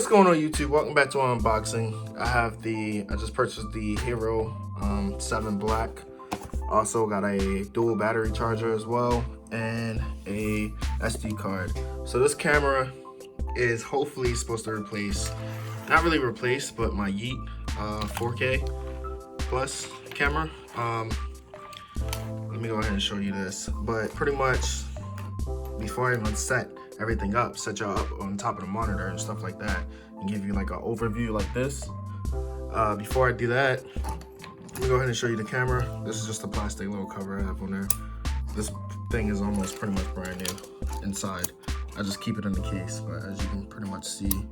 going on YouTube? Welcome back to our unboxing. I just purchased the Hero 7 Black. Also got a dual battery charger as well and a SD card. So this camera is hopefully supposed to replace, not really replace, but my Yeet 4K plus camera. Let me go ahead and show you this. But pretty much before I even set everything up, set y'all up on top of the monitor and stuff like that, and give you like an overview like this. Before I do that, let me go ahead and show you the camera. This is just a plastic little cover I have on there. This thing is almost pretty much brand new inside. I just keep it in the case, but as you can pretty much see.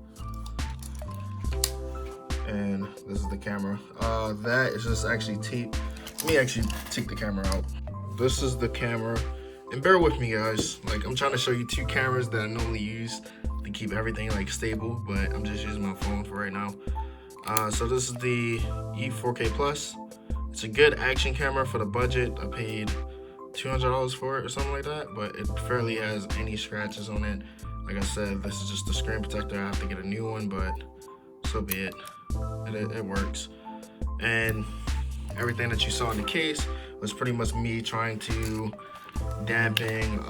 And this is the camera. That is just actually tape. Let me actually take the camera out. This is the camera. And bear with me, guys. Like, I'm trying to show you two cameras that I normally use to keep everything like stable, but I'm just using my phone for right now. So this is the E4K Plus. It's a good action camera for the budget. I paid $200 for it or something like that, but it barely has any scratches on it. Like I said, this is just a screen protector. I have to get a new one, but so be it. It works. And everything that you saw in the case was pretty much me trying to damping.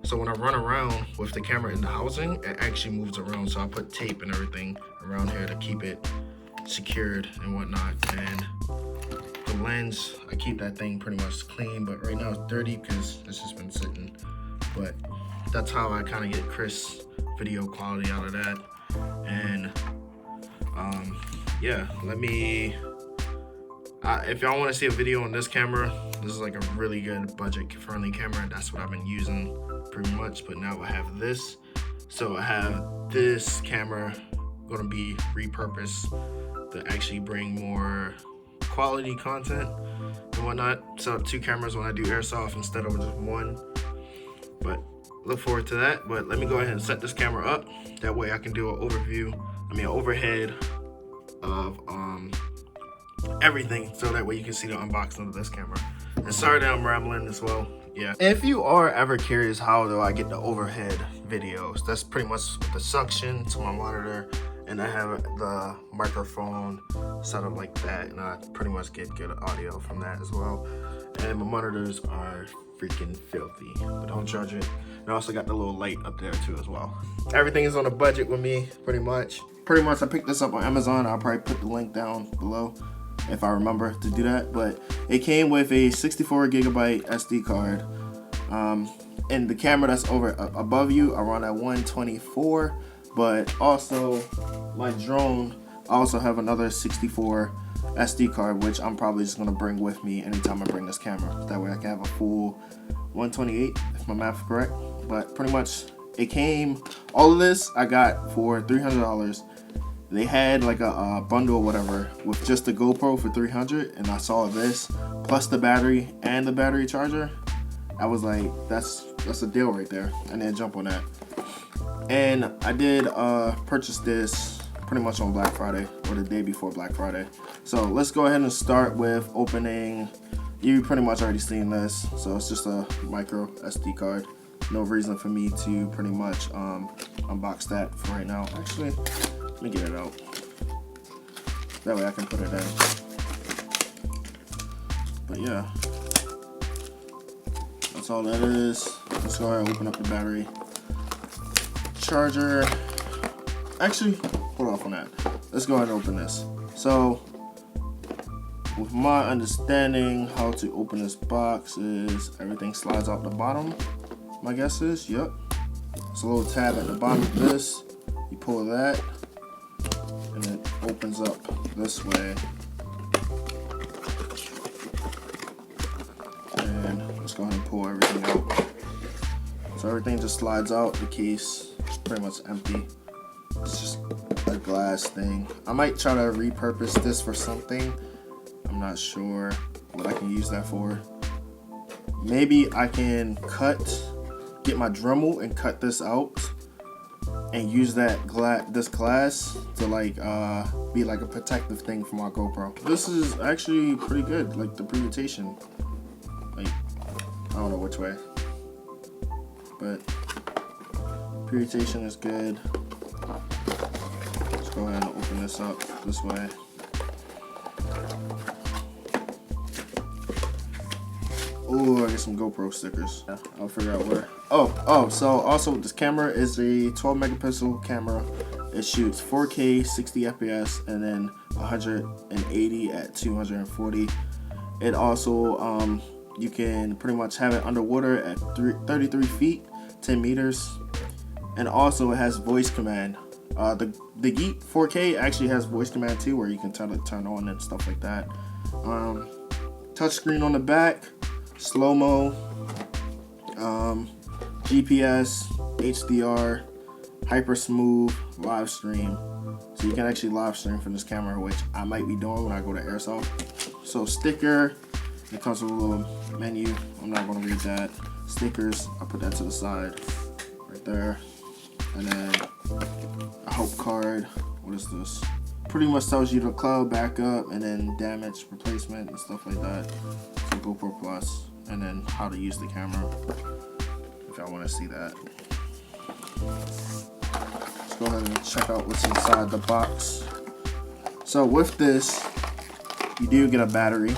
So when I run around with the camera in the housing, it actually moves around. So I put tape and everything around here to keep it secured and whatnot. And the lens, I keep that thing pretty much clean, but right now it's dirty because it's just been sitting. But that's how I kind of get crisp video quality out of that. And yeah, if y'all want to see a video on this camera, this is like a really good budget friendly camera. That's what I've been using pretty much. But now I have this. So I have this camera going to be repurposed to actually bring more quality content and whatnot. Set up two cameras when I do airsoft instead of just one. But look forward to that. But let me go ahead and set this camera up. That way I can do an overhead of everything, so that way you can see the unboxing of this camera. And sorry that I'm rambling as well. Yeah, if you are ever curious how do I get the overhead videos, that's pretty much with the suction to my monitor, and I have the microphone set up like that, and I pretty much get good audio from that as well. And my monitors are freaking filthy, but don't judge it. And I also got the little light up there too as well. Everything is on a budget with me, pretty much. I picked this up on Amazon. I'll probably put the link down below if I remember to do that. But it came with a 64 gigabyte SD card. And the camera that's above you, I run at 124. But also my drone, I also have another 64 SD card, which I'm probably just gonna bring with me anytime I bring this camera. That way I can have a full 128, if my math is correct. But pretty much it came, all of this I got for $300. They had like a bundle or whatever with just the GoPro for $300, and I saw this plus the battery and the battery charger. I was like, that's a deal right there. I need to jump on that. And I did purchase this pretty much on Black Friday or the day before Black Friday. So let's go ahead and start with opening. You pretty much already seen this, so it's just a micro SD card. No reason for me to pretty much unbox that for right now. Actually, let me get it out. That way I can put it in. But yeah, that's all that is. Let's go ahead and open up the battery charger. Actually, hold off on that. Let's go ahead and open this. So, with my understanding, how to open this box is everything slides out the bottom. My guess is, yep. It's a little tab at the bottom of this. You pull that, and it opens up this way. And let's go ahead and pull everything out. So everything just slides out. The case is pretty much empty. It's just a glass thing. I might try to repurpose this for something. I'm not sure what I can use that for. Maybe I can get my Dremel and cut this out and use that this glass to like be like a protective thing for my GoPro. This is actually pretty good, like the presentation. Like, I don't know which way, but presentation is good. go ahead and open this up this way. Oh, I get some GoPro stickers. Yeah, I'll figure out where. So also this camera is a 12 megapixel camera. It shoots 4K 60 FPS and then 180 at 240. It also you can pretty much have it underwater at 33 feet, 10 meters. And also it has voice command. The Yeet 4K actually has voice command too, where you can tell it to turn on and stuff like that. Touchscreen on the back, slow-mo, GPS, HDR, hyper smooth, live stream. So you can actually live stream from this camera, which I might be doing when I go to airsoft. So sticker, it comes with a little menu. I'm not going to read that. Stickers, I put that to the side right there. And then a help card. What is this? Pretty much tells you the cloud backup and then damage replacement and stuff like that. So GoPro Plus, and then how to use the camera if y'all want to see that. Let's go ahead and check out what's inside the box. So with this, you do get a battery.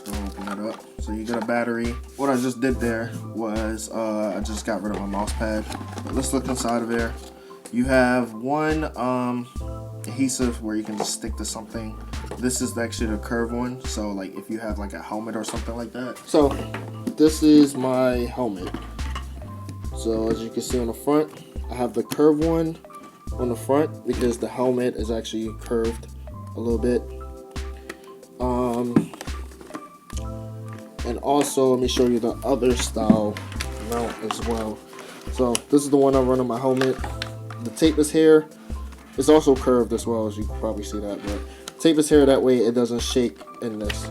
Open it up. So you get a battery. What I just did there was I just got rid of my mouse pad. But let's look inside of there. You have one adhesive where you can just stick to something. This is actually the curved one. So like if you have like a helmet or something like that. So this is my helmet. So as you can see on the front, I have the curved one on the front because the helmet is actually curved a little bit. And also, let me show you the other style mount as well. So this is the one I run on my helmet. The tape is here. It's also curved as well, as you can probably see that. But tape is here, that way it doesn't shake in this.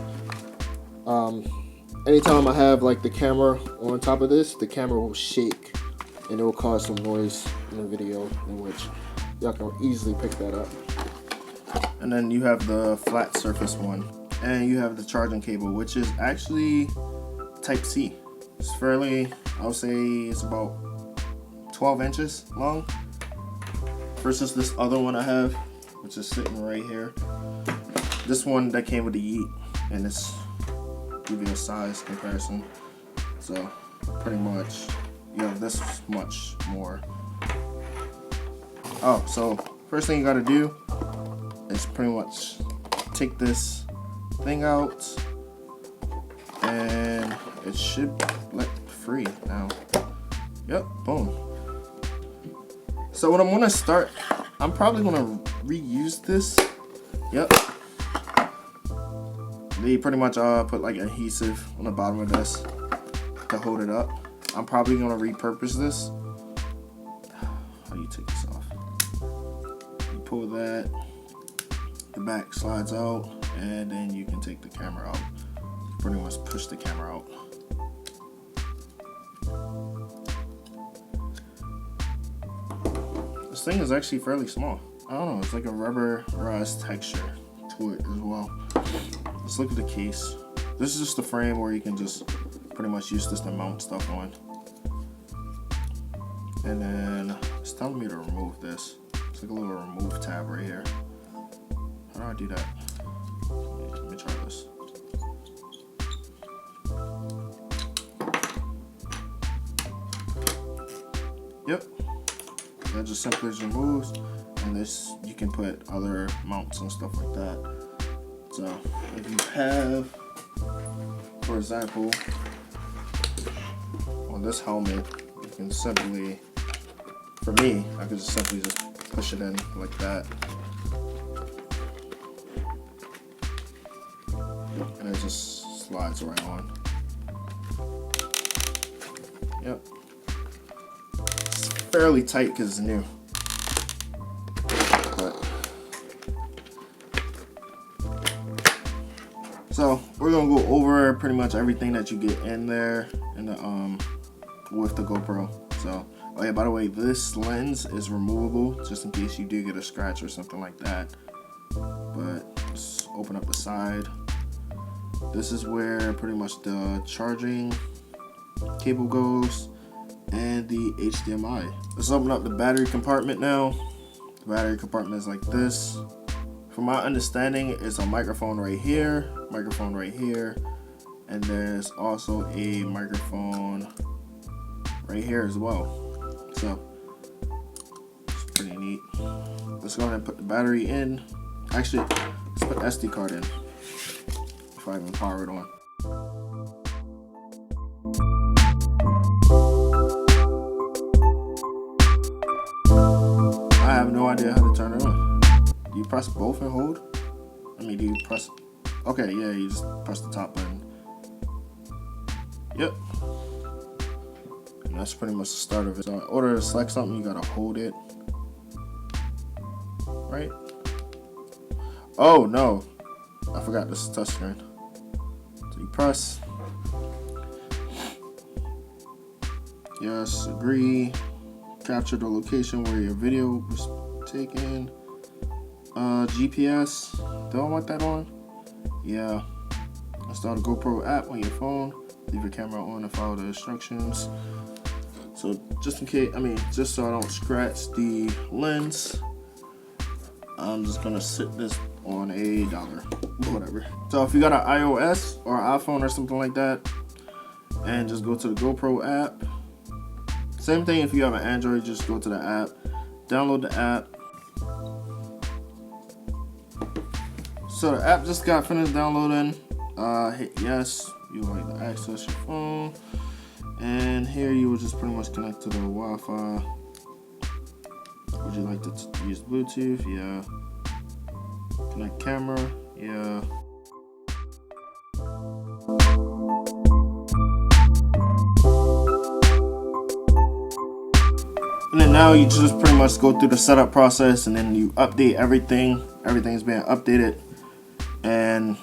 Anytime I have like the camera on top of this, the camera will shake and it will cause some noise in the video, in which y'all can easily pick that up. And then you have the flat surface one. And you have the charging cable, which is actually Type-C. It's fairly, I would say it's about 12 inches long. Versus this other one I have, which is sitting right here. This one that came with the Yeet, and it's give you a size comparison. So pretty much you have this much more. Oh, so first thing you gotta do is pretty much take this thing out, and it should let free now. Yep, boom. So what I'm gonna start, I'm probably gonna reuse this. Yep. They pretty much put like adhesive on the bottom of this to hold it up. I'm probably gonna repurpose this. How do you take this off? You pull that, the back slides out, and then you can take the camera out. Pretty much push the camera out. This thing is actually fairly small. I don't know, it's like a rubberized texture to it as well. Let's look at the case. This is just the frame where you can just pretty much use this to mount stuff on. And then it's telling me to remove this. It's like a little remove tab right here. How do I do that? Let me try this. Yep. That just simply removes, and this you can put other mounts and stuff like that. So if you have, for example, on this helmet, you can simply, for me, I could just simply just push it in like that. And it just slides right on. Yep. It's fairly tight because it's new. So we're gonna go over pretty much everything that you get in there in the with the GoPro. So oh yeah, by the way, this lens is removable just in case you do get a scratch or something like that. But just open up the side. This is where pretty much the charging cable goes. and the HDMI. Let's open up the battery compartment now. The battery compartment is like this. From my understanding, it's a microphone right here, and there's also a microphone right here as well. So it's pretty neat. Let's go ahead and put the battery in. Actually, let's put the SD card in if I even power it on. I have no idea how to turn it on. Do you press both and hold? I mean, do you press? Okay, yeah, you just press the top button. Yep. And that's pretty much the start of it. So in order to select something, you gotta hold it. Right? Oh no, I forgot this is touchscreen. So you press. Yes, agree. Capture the location where your video was taken. GPS. Do I want that on? Yeah. Install the GoPro app on your phone. Leave your camera on and follow the instructions. So just in case, just so I don't scratch the lens, I'm just gonna sit this on $1, whatever. So if you got an iOS or iPhone or something like that, and just go to the GoPro app. Same thing if you have an Android, just go to the app, download the app. So the app just got finished downloading. Hit yes, you would like to access your phone. And here you will just pretty much connect to the Wi-Fi. Would you like to use Bluetooth? Yeah. Connect camera? Yeah. And then now you just pretty much go through the setup process, and then you update everything. Everything's being updated. And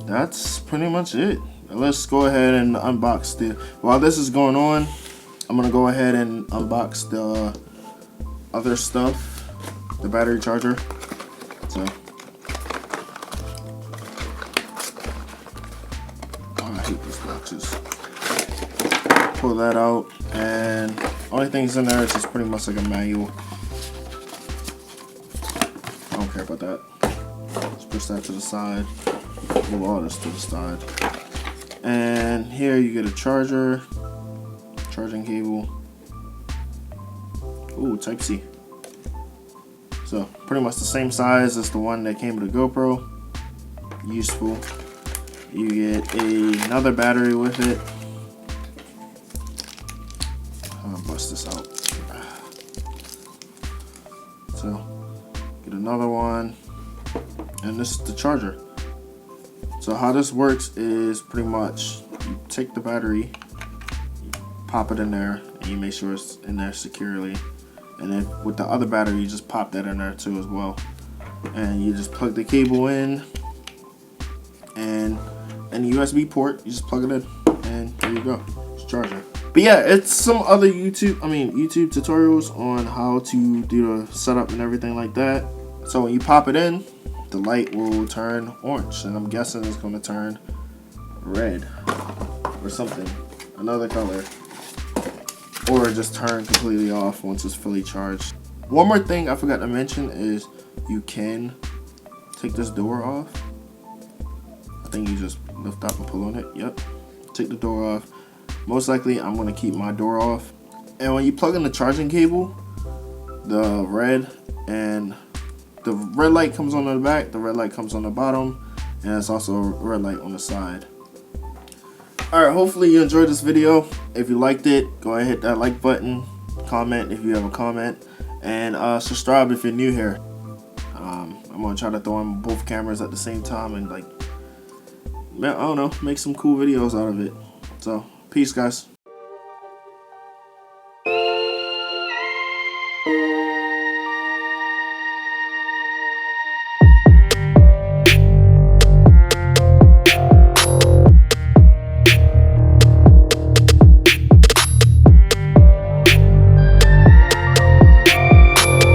that's pretty much it. Let's go ahead and unbox the, while this is going on, I'm gonna go ahead and unbox the other stuff, the battery charger. So oh, I hate these boxes. Pull that out, and only things in there is just pretty much like a manual. I don't care about that. Let's push that to the side. Move all this to the side. And here you get a charger, charging cable. Ooh, Type C. So pretty much the same size as the one that came with the GoPro. Useful. You get another battery with it. I'm gonna bust this out. So get another one, and this is the charger. So how this works is pretty much you take the battery, you pop it in there, and you make sure it's in there securely. And then with the other battery, you just pop that in there too as well. And you just plug the cable in, and the USB port, you just plug it in, and there you go, it's charging. But yeah, it's some other YouTube tutorials on how to do the setup and everything like that. So when you pop it in, the light will turn orange, and I'm guessing it's going to turn red or something, another color, or just turn completely off once it's fully charged. One more thing I forgot to mention is you can take this door off. I think you just lift up and pull on it. Yep, take the door off. Most likely I'm going to keep my door off. And when you plug in the charging cable, the red light comes on the back, the red light comes on the bottom, and it's also a red light on the side. Alright, hopefully you enjoyed this video. If you liked it, go ahead and hit that like button, comment if you have a comment, and subscribe if you're new here. I'm gonna try to throw on both cameras at the same time and, like, I don't know, make some cool videos out of it. So peace, guys.